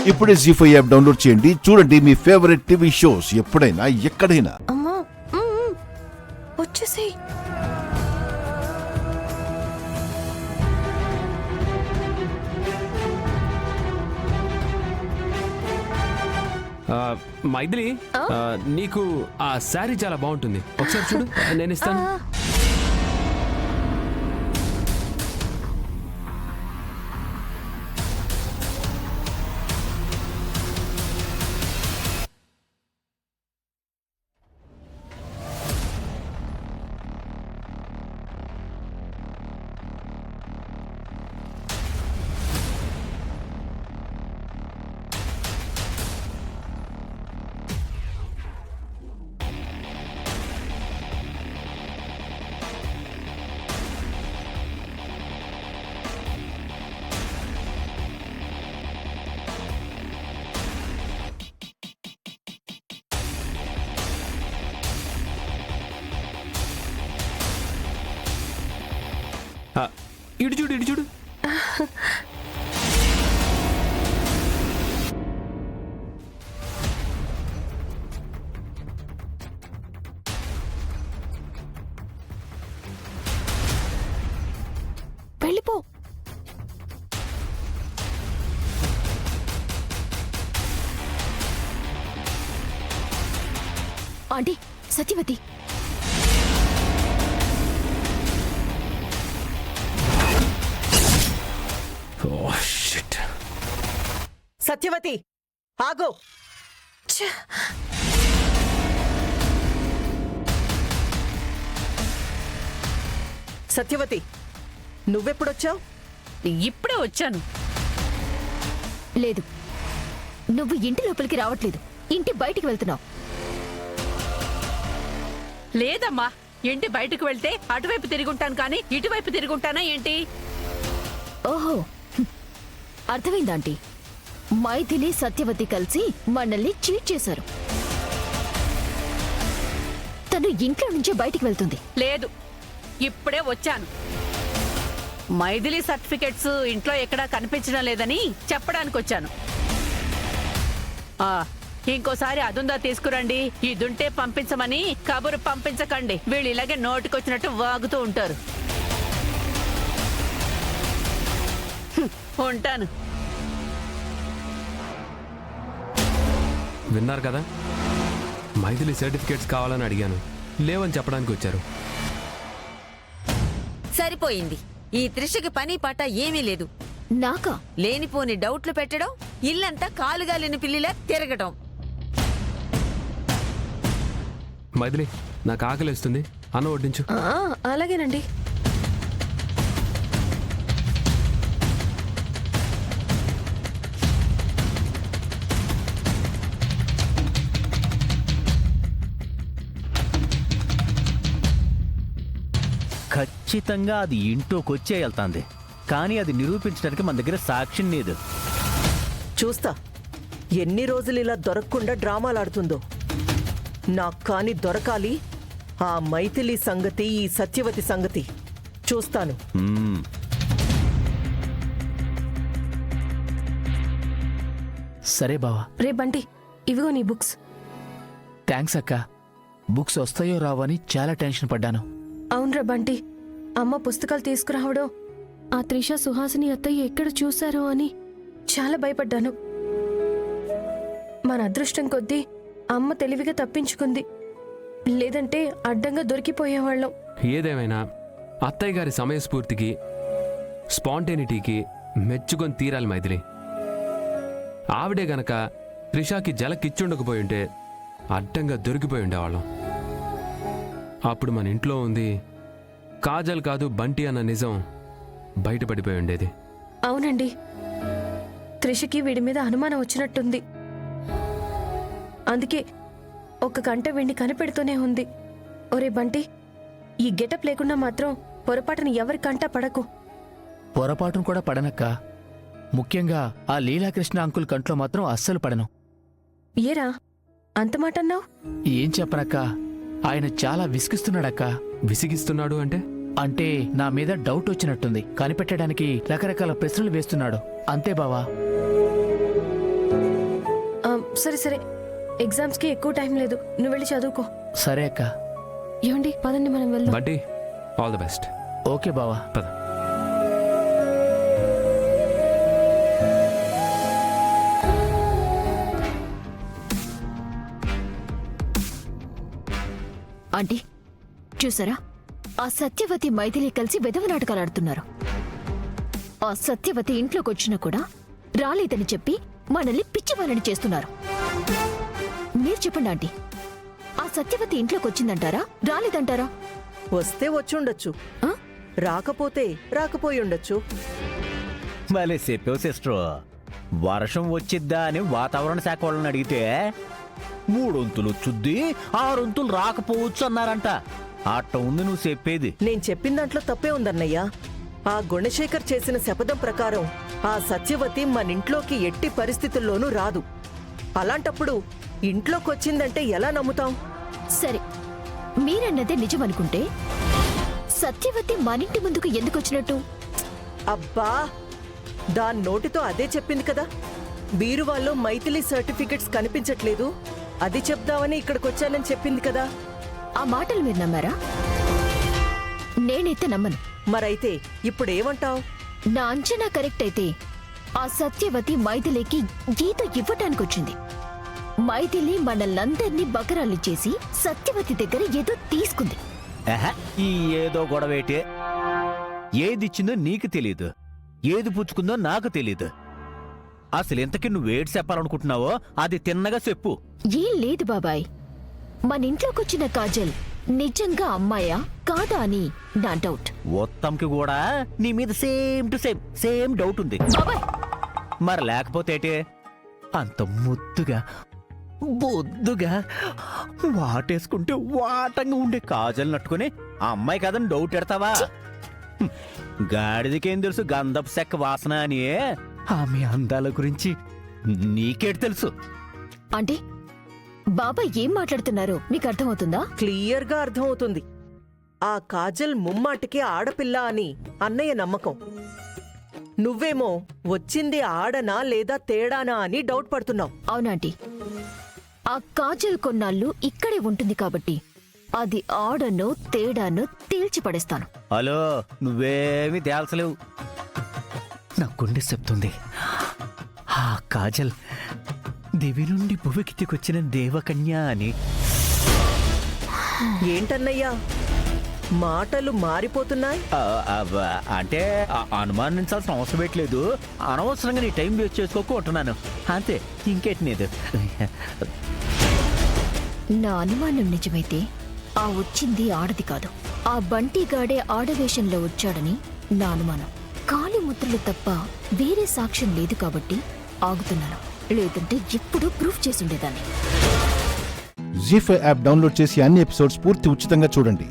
ఇప్పుడే జీ5 app download చేయండి. చూడండి మీ ఫేవరెట్ టీవీ షోస్ ఎప్పుడైనా ఎక్కడైనా. అమ్మా వచ్చేసి మైథిలి, నీకు ఆ శారీ చాలా బాగుంటుంది, ఒకసారి చూడు, నేను ఇస్తాను. ఇటు చూడు, ఇటు చూడు. వెళ్ళిపో. ఆంటీ సత్యవతి, సత్యవతి ఆగో. సత్యవతి, నువ్వెప్పుడొచ్చావు? ఇప్పుడే వచ్చాను. లేదు, నువ్వు ఇంటి లోపలికి రావట్లేదు, ఇంటి బయటికి వెళ్తున్నావు. లేదమ్మా, ఇంటి బయటకు వెళ్తే అటువైపు తిరుగుంటాను కానీ ఇటువైపు తిరుగుంటానా ఏంటి? ఓహో, అర్థమైందా ఆంటీ? మైథిలి సత్యవతి కలిసి మనల్ని చీట్ చేశారు. తను ఇంట్లో నుంచే బయటికి వెళ్తుంది. లేదు, ఇప్పుడే వచ్చాను. మైథిలి సర్టిఫికెట్స్ ఇంట్లో ఎక్కడా కనిపించడం లేదని చెప్పడానికి వచ్చాను. ఇంకోసారి అదుందా తీసుకురండి, ఇదుంటే పంపించమని కబురు పంపించకండి. వీళ్ళు ఇలాగే నోటికొచ్చినట్టు వాగుతూ ఉంటారు. ఉంటాను. విన్నారు కదా, మైథిలి సర్టిఫికేట్స్ కావాలని అడిగాను, లేవని చెప్పడానికి వచ్చారు. సరిపోయింది. ఈ త్రిషకి పని పాట ఏమీ లేదు. నాకా? లేనిపోని డౌట్లు పెట్టడం, ఇల్లంతా కాలుగాలిన పిల్లిలా తిరగటం. మైథిలి, నాకు ఆకలిస్తుంది, అన్నం వడ్డించు. అలాగేనండి. ఖచ్చితంగా అది ఇంట్లోకొచ్చే వెళ్తాంది, కానీ అది నిరూపించడానికి మన దగ్గర సాక్ష్యం లేదు. చూస్తా ఎన్ని రోజులు ఇలా దొరకకుండా డ్రామాలాడుతుందో. నాకు కాని దొరకాలి ఆ మైథిలి సంగతి, ఈ సత్యవతి సంగతి చూస్తాను. సరే బావా. రే బంటి, ఇవిగో నీ బుక్స్. థ్యాంక్స్ అక్క. బుక్స్ వస్తాయో రావని చాలా టెన్షన్ పడ్డాను. అవునరా బంటి, అమ్మ పుస్తకాలు తీసుకురావడం, ఆ త్రిష సుహాసిని అత్తయ్య ఎక్కడ చూశారో అని చాలా భయపడ్డాను. మన అదృష్టం కొద్దీ అమ్మ తెలివిగా తప్పించుకుంది, లేదంటే అడ్డంగా దొరికిపోయేవాళ్ళం. ఏదేమైనా అత్తయ్య గారి సమయస్ఫూర్తికి, స్పాంటేనిటీకి మెచ్చుకొని తీరాలి మైథిలి. ఆవిడే గనక త్రిషాకి జలకిచ్చుండకపోయి ఉంటే అడ్డంగా దొరికిపోయి ఉండేవాళ్ళం. అప్పుడు మన ఇంట్లో ఉంది కాజల్ కాదు బంటి అన్న నిజం బయటపడిపోయి ఉండేది. అవునండి, త్రిషకి వీడి మీద అనుమానం వచ్చినట్టుంది. అందుకే ఒక గంట వీడిని కనిపెడుతూనే ఉంది. ఒరే బంటి, ఈ గెటప్ లేకుండా మాత్రం పొరపాటున ఎవరి కంట పడకు. పొరపాటును కూడా పడనక్క. ముఖ్యంగా ఆ లీలాకృష్ణ అంకుల్ కంట్లో మాత్రం అస్సలు పడను. ఏరా అంత మాట అన్నావు? ఏం చెప్పనక్క, ఆయన చాలా విసిగిస్తున్నాడక్క. విసిగిస్తున్నాడు అంటే? అంటే నా మీద డౌట్ వచ్చినట్టుంది, కనిపెట్టడానికి రకరకాల ప్రశ్నలు వేస్తున్నాడు. అంతే బావా. సరే సరే, ఎగ్జామ్స్కి ఎక్కువ టైం లేదు, నువ్వు వెళ్ళి చదువుకో. సరే అక్క. ఏమండి పదండి మనం వెళ్దాం. Bunty all the best. Okay బావా. పద. ఆంటీ చూసారా, ఆ సత్యవతి మైథిలి కలిసి వెధవ నాటకాలు ఆడుతున్నారు. ఆ సత్యవతి ఇంట్లోకి వచ్చినా కూడా రాలేదని చెప్పి మనల్ని పిచ్చివాళ్ళని చేస్తున్నారు. మీరు చెప్పండి ఆంటీ, ఆ సత్యవతి ఇంట్లోకి వచ్చిందంటారా రాలేదంటారా? వస్తే వచ్చుండొచ్చు, ఆ? రాకపోతే రాకపోయి ఉండొచ్చు. భలే చెప్పావు సిస్టర్. వర్షం వచ్చిద్దా అని వాతావరణ శాఖ వాళ్ళని అడిగితే 3 వంతులు చుద్ది 6 వంతులు రాకపోవచ్చు అన్నారంట. అట్ట ఉంది నువ్వు చెప్పేది. నేను చెప్పిన దాంట్లో తప్పే ఉందన్నయ్యా. ఆ గుణశేఖర్ చేసిన శపథం ప్రకారం ఆ సత్యవతి మనింట్లోకి ఎట్టి పరిస్థితుల్లోనూ రాదు. అలాంటప్పుడు ఇంట్లోకొచ్చిందంటే ఎలా నమ్ముతాం? సరే, మీరన్నదే నిజమనుకుంటే సత్యవతి మనింటి ముందుకు ఎందుకు వచ్చినట్టు? అబ్బా, దాని నోటితో అదే చెప్పింది కదా. బీరువాల్లో మైథిలి సర్టిఫికెట్స్ కనిపించట్లేదు, అది చెప్దామని ఇక్కడికొచ్చానని చెప్పింది కదా. ఆ మాటలు మీరు నమ్మారా? నేనైతే నమ్మను. మరైతే ఇప్పుడేమంటావ్? నా అంచనా కరెక్ట్ అయితే ఆ సత్యవతి మైథిలికి గీత ఇవ్వటానికి వచ్చింది. మైథిలి మనల్నందర్నీ బకరాలు చేసి సత్యవతి దగ్గర ఏదో తీసుకుంది. ఆహా, ఈ ఏదో గొడవేటే. ఏదిచ్చిందో నీకు తెలీదు, ఏది పుచ్చుకుందో నాకు తెలీదు. అసలు ఇంతకీ నువ్వేటి చెప్పాలనుకుంటున్నావో అది తిన్నగా చెప్పు. ఏం లేదు బాబాయ్, మన ఇంట్లోకొచ్చిన కాజల్ నిజంగా అమ్మాయా కాదా అని నా డౌట్. ఉత్తమ్కి కూడా నీ మీద సేమ్ టు సేమ్ డౌట్ ఉంది. బాబాయ్, మరి లేకపోతే ఏంటి? అంత ముద్దుగా బొద్దుగా వాటేసుకుంటే వాటంగా ఉండే కాజల్ నట్టుకుని ఆ అమ్మాయి కదని డౌట్ ఎడతావా? హ్మ్. గాడిదకేం తెలుసు గంధపు చెక్క వాసన అని. ఆమె అందాల గురించి నీకేటి తెలుసు? అంటే బాబాయ్ ఏం మాట్లాడుతున్నారో మీకు అర్థమవుతుందా? క్లియర్గా అర్థమవుతుంది. ఆ కాజల్ ముమ్మాటికి ఆడపిల్ల అని అన్నయ్య నమ్మకం. నువ్వేమో వచ్చింది ఆడనా లేదా తేడానా అని డౌట్ పడుతున్నావు. అవునాంటీ, ఆ కాజల్ కొన్నాళ్ళు ఇక్కడే ఉంటుంది కాబట్టి అది ఆడనో తేడానో తేల్చి పడేస్తాను. హలో, నువ్వేమీ తేల్చలేవు. నా గుండె చెప్తుంది ఆ కాజల్ దివి నుండి భువికి దిగొచ్చిన దేవకన్య అని. ఏంటన్నయ్యా మాటలు మారిపోతున్నాయి? అంటే అనుమానించాల్సిన అవసరం పెట్టలేదు. అనవసరంగా నీ టైం వేస్ట్ చేసుకోకుంటున్నాను అంతే, ఇంకేటి లేదు. నా అనుమానం నిజమైతే ఆ వచ్చింది ఆడది కాదు, ఆ బంటిగాడే ఆడవేషంలో వచ్చాడని నా అనుమానం. కాలి ముద్రలు తప్ప వేరే సాక్ష్యం లేదు కాబట్టి ఆగుతున్నాను. లేదంటే ఎప్పుడూ ప్రూఫ్ చేసుండేదాన్ని. జీ5 యాప్ డౌన్లోడ్ చేసి అన్ని ఎపిసోడ్స్ పూర్తి ఉచితంగా చూడండి.